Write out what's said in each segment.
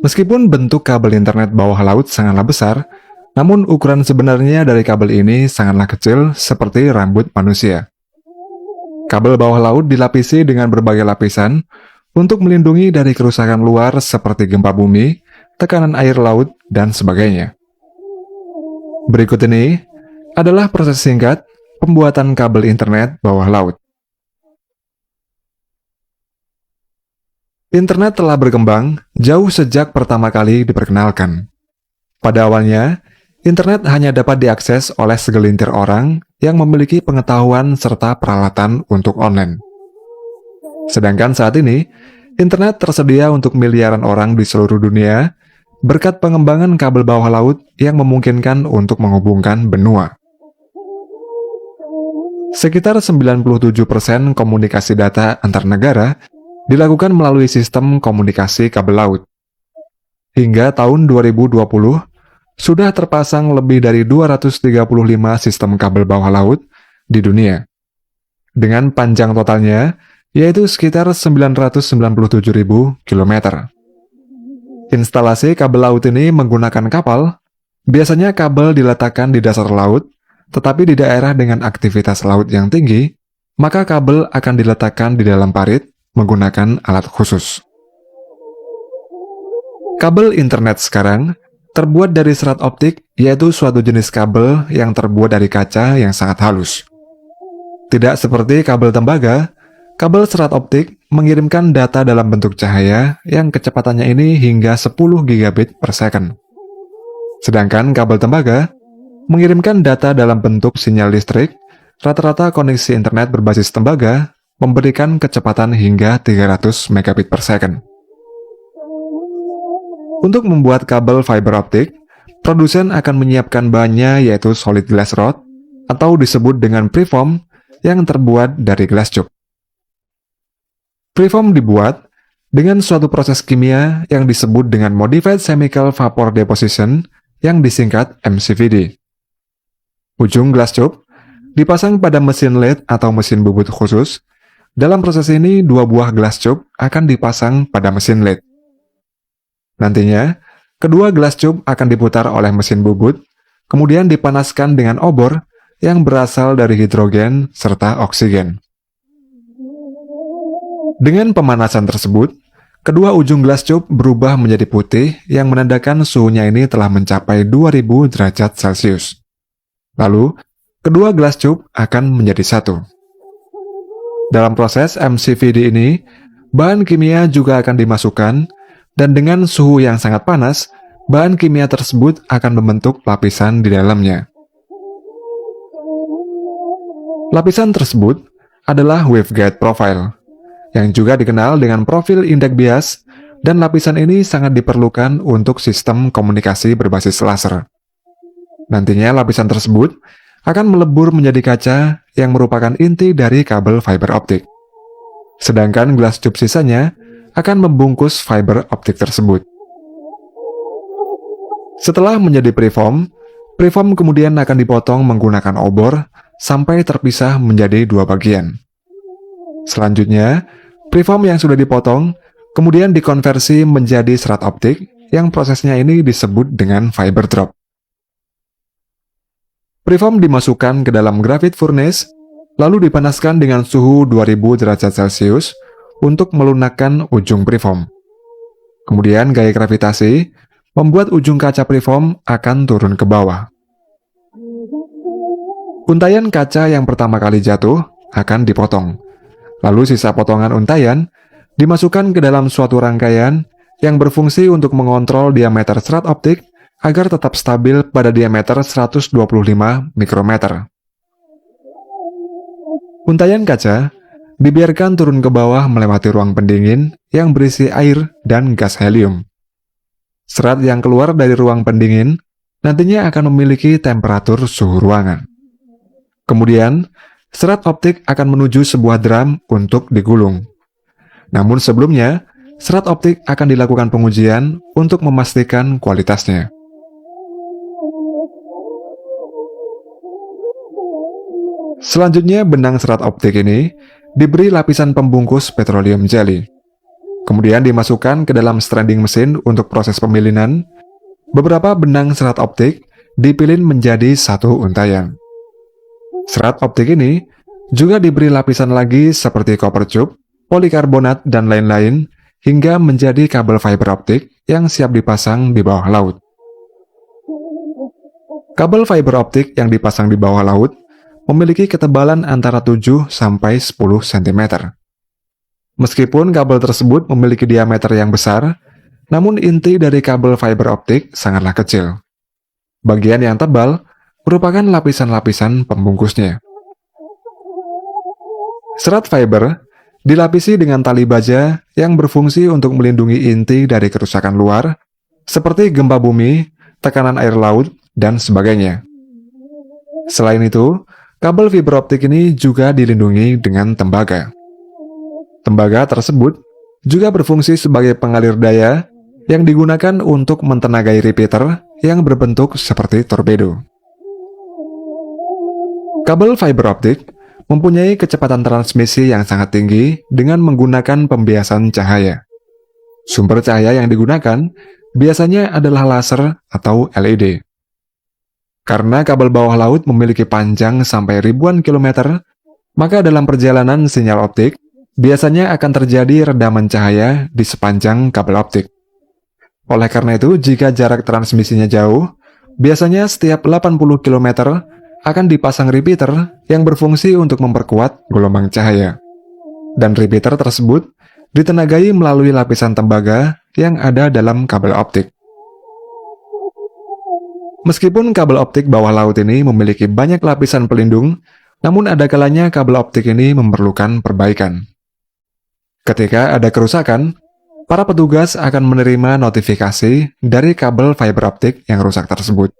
Meskipun bentuk kabel internet bawah laut sangatlah besar, namun ukuran sebenarnya dari kabel ini sangatlah kecil seperti rambut manusia. Kabel bawah laut dilapisi dengan berbagai lapisan untuk melindungi dari kerusakan luar seperti gempa bumi, tekanan air laut, dan sebagainya. Berikut ini adalah proses singkat pembuatan kabel internet bawah laut. Internet telah berkembang jauh sejak pertama kali diperkenalkan. Pada awalnya, internet hanya dapat diakses oleh segelintir orang yang memiliki pengetahuan serta peralatan untuk online. Sedangkan saat ini, internet tersedia untuk miliaran orang di seluruh dunia berkat pengembangan kabel bawah laut yang memungkinkan untuk menghubungkan benua. Sekitar 97% komunikasi data antar negara dilakukan melalui sistem komunikasi kabel laut. Hingga tahun 2020, sudah terpasang lebih dari 235 sistem kabel bawah laut di dunia. Dengan panjang totalnya, yaitu sekitar 997.000 km. Instalasi kabel laut ini menggunakan kapal. Biasanya kabel diletakkan di dasar laut, tetapi di daerah dengan aktivitas laut yang tinggi, maka kabel akan diletakkan di dalam parit menggunakan alat khusus. Kabel internet sekarang terbuat dari serat optik, yaitu suatu jenis kabel yang terbuat dari kaca yang sangat halus. Tidak seperti kabel tembaga, kabel serat optik mengirimkan data dalam bentuk cahaya yang kecepatannya ini hingga 10 gigabit per second. Sedangkan kabel tembaga mengirimkan data dalam bentuk sinyal listrik. Rata-rata koneksi internet berbasis tembaga memberikan kecepatan hingga 300 megabit per second. Untuk membuat kabel fiber optik, produsen akan menyiapkan bahannya yaitu solid glass rod atau disebut dengan preform yang terbuat dari glass tube. Preform dibuat dengan suatu proses kimia yang disebut dengan Modified Chemical Vapor Deposition yang disingkat MCVD. Ujung glass tube dipasang pada mesin lathe atau mesin bubut khusus. Dalam proses ini, 2 buah glass tube akan dipasang pada mesin lathe. Nantinya, kedua glass tube akan diputar oleh mesin bubut, kemudian dipanaskan dengan obor yang berasal dari hidrogen serta oksigen. Dengan pemanasan tersebut, kedua ujung glass tube berubah menjadi putih yang menandakan suhunya ini telah mencapai 2000 derajat Celcius. Lalu, kedua glass tube akan menjadi satu. Dalam proses MCVD ini, bahan kimia juga akan dimasukkan, dan dengan suhu yang sangat panas, bahan kimia tersebut akan membentuk lapisan di dalamnya. Lapisan tersebut adalah waveguide profile, yang juga dikenal dengan profil indeks bias, dan lapisan ini sangat diperlukan untuk sistem komunikasi berbasis laser. Nantinya lapisan tersebut akan melebur menjadi kaca yang merupakan inti dari kabel fiber optik. Sedangkan glass tube sisanya akan membungkus fiber optik tersebut. Setelah menjadi preform, preform kemudian akan dipotong menggunakan obor sampai terpisah menjadi 2 bagian. Selanjutnya, preform yang sudah dipotong kemudian dikonversi menjadi serat optik yang prosesnya ini disebut dengan fiber drop. Preform dimasukkan ke dalam graphite furnace, lalu dipanaskan dengan suhu 2000 derajat Celcius untuk melunakkan ujung preform. Kemudian gaya gravitasi membuat ujung kaca preform akan turun ke bawah. Untaian kaca yang pertama kali jatuh akan dipotong. Lalu sisa potongan untaian dimasukkan ke dalam suatu rangkaian yang berfungsi untuk mengontrol diameter serat optik agar tetap stabil pada diameter 125 mikrometer. Untaian kaca dibiarkan turun ke bawah melewati ruang pendingin yang berisi air dan gas helium. Serat yang keluar dari ruang pendingin nantinya akan memiliki temperatur suhu ruangan. Kemudian, serat optik akan menuju sebuah drum untuk digulung. Namun sebelumnya, serat optik akan dilakukan pengujian untuk memastikan kualitasnya. Selanjutnya, benang serat optik ini diberi lapisan pembungkus petroleum jelly. Kemudian dimasukkan ke dalam stranding mesin untuk proses pemilinan. Beberapa benang serat optik dipilin menjadi satu untayan. Serat optik ini juga diberi lapisan lagi seperti copper tube, polikarbonat, dan lain-lain hingga menjadi kabel fiber optik yang siap dipasang di bawah laut. Kabel fiber optik yang dipasang di bawah laut memiliki ketebalan antara 7 sampai 10 cm. Meskipun kabel tersebut memiliki diameter yang besar, namun inti dari kabel fiber optik sangatlah kecil. Bagian yang tebal merupakan lapisan-lapisan pembungkusnya. Serat fiber dilapisi dengan tali baja yang berfungsi untuk melindungi inti dari kerusakan luar, seperti gempa bumi, tekanan air laut, dan sebagainya. Selain itu, kabel fiber optik ini juga dilindungi dengan tembaga. Tembaga tersebut juga berfungsi sebagai pengalir daya yang digunakan untuk mentenagai repeater yang berbentuk seperti torpedo. Kabel fiber optik mempunyai kecepatan transmisi yang sangat tinggi dengan menggunakan pembiasan cahaya. Sumber cahaya yang digunakan biasanya adalah laser atau LED. Karena kabel bawah laut memiliki panjang sampai ribuan kilometer, maka dalam perjalanan sinyal optik biasanya akan terjadi redaman cahaya di sepanjang kabel optik. Oleh karena itu, jika jarak transmisinya jauh, biasanya setiap 80 km akan dipasang repeater yang berfungsi untuk memperkuat gelombang cahaya. Dan repeater tersebut ditenagai melalui lapisan tembaga yang ada dalam kabel optik. Meskipun kabel optik bawah laut ini memiliki banyak lapisan pelindung, namun ada kalanya kabel optik ini memerlukan perbaikan. Ketika ada kerusakan, para petugas akan menerima notifikasi dari kabel fiber optik yang rusak tersebut.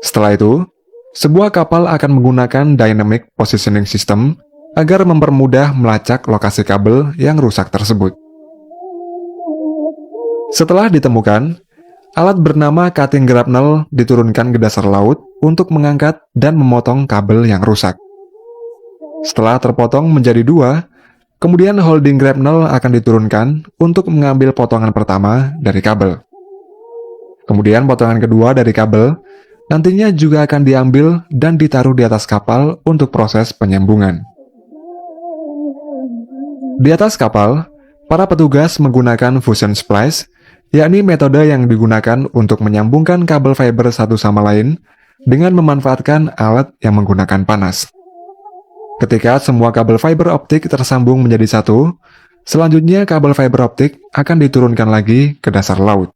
Setelah itu, sebuah kapal akan menggunakan dynamic positioning system agar mempermudah melacak lokasi kabel yang rusak tersebut. Setelah ditemukan, alat bernama cutting grapnel diturunkan ke dasar laut untuk mengangkat dan memotong kabel yang rusak. Setelah terpotong menjadi dua, kemudian holding grapnel akan diturunkan untuk mengambil potongan pertama dari kabel. Kemudian potongan kedua dari kabel nantinya juga akan diambil dan ditaruh di atas kapal untuk proses penyambungan. Di atas kapal, para petugas menggunakan fusion splice, yakni metode yang digunakan untuk menyambungkan kabel fiber satu sama lain dengan memanfaatkan alat yang menggunakan panas. Ketika semua kabel fiber optik tersambung menjadi satu, selanjutnya kabel fiber optik akan diturunkan lagi ke dasar laut.